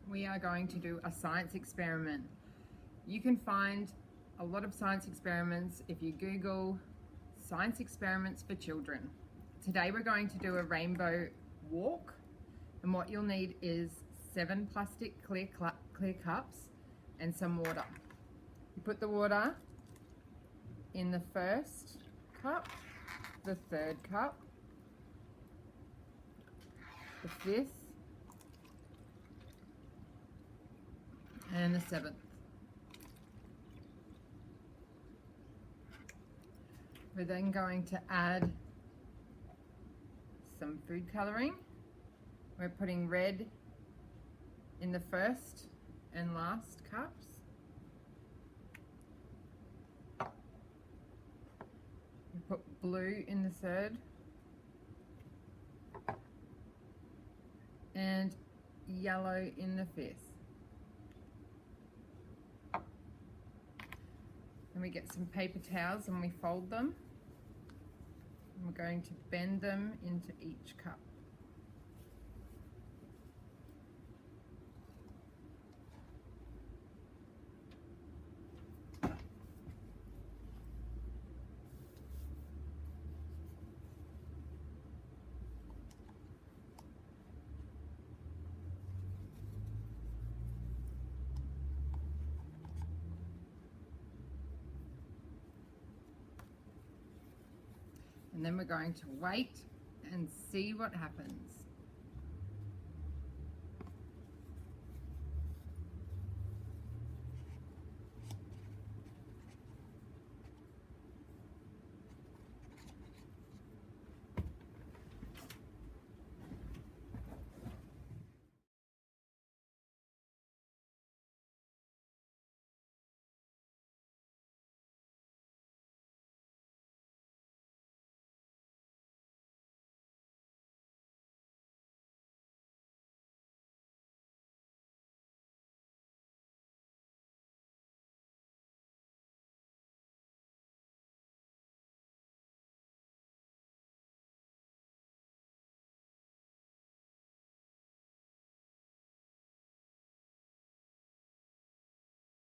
we are going to do a science experiment. You can find a lot of science experiments if you Google science experiments for children. Today we're going to do a rainbow walk, and what you'll need is 7 plastic clear cups and some water. You put the water in the first cup, the third cup, the fifth, and the 7th. We're then going to add some food coloring. We're putting red in the first and last cups. We put blue in the third. And yellow in the fifth. Then we get some paper towels and we fold them. And we're going to bend them into each cup. And then we're going to wait and see what happens.